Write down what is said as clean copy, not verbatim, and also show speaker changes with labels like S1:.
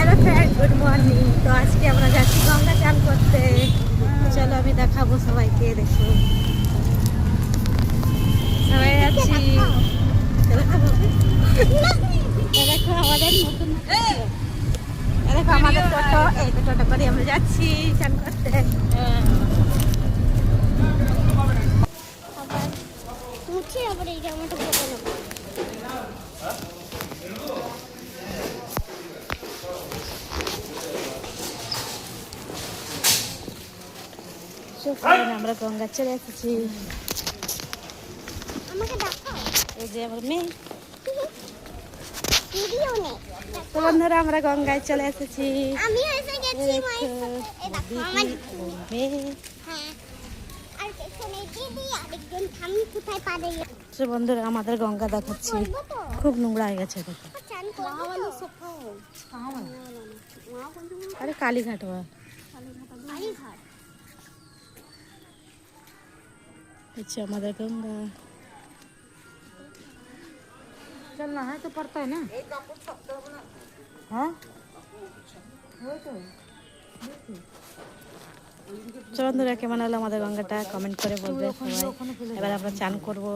S1: Hello friend, good morning. তো আজকে আমরা যাচ্ছি গঙ্গা চান করতে। চলো আমি দেখাবো সবাইকে, দেখো সবাই যাচ্ছি। দেখো আমাদের নতুন দেখো আমাদের টোটো, এই তো টোটো করে আমরা যাচ্ছি চান করতে।
S2: আবার মুছে আবার এই জামাটা পরে নেবো।
S1: আমরা গঙ্গা চলে এসেছি।
S2: আমাকে দেখাও।
S1: এই যে আমার মেয়ে।
S2: ভিডিও নেই।
S1: তো বন্ধুরা আমরা গঙ্গায় চলে এসেছি।
S2: আমি এসে গেছি
S1: দেখো,
S2: মায়ের সাথে। এই দেখো আমার
S1: মেয়ে।
S2: হ্যাঁ। আর এখানে দিদি আরেকজন ঠাম্মি কোথায় পারে
S1: তো বন্ধুরা আমাদের গঙ্গা দেখাচ্ছি,
S2: করবো তো?
S1: খুব নোংরা হয়ে গেছে দেখো।
S2: চান করবো তো?
S1: আরে কালীঘাট বা
S2: কালীঘাট।
S1: হচ্ছে আমাদের গঙ্গা। चल ना है तो पड़ता है ना। हाँ বন্ধুরা কেমন হলো আমাদের গঙ্গাটা কমেন্ট করে বলবে সবাই। এবার আমরা চান করবো।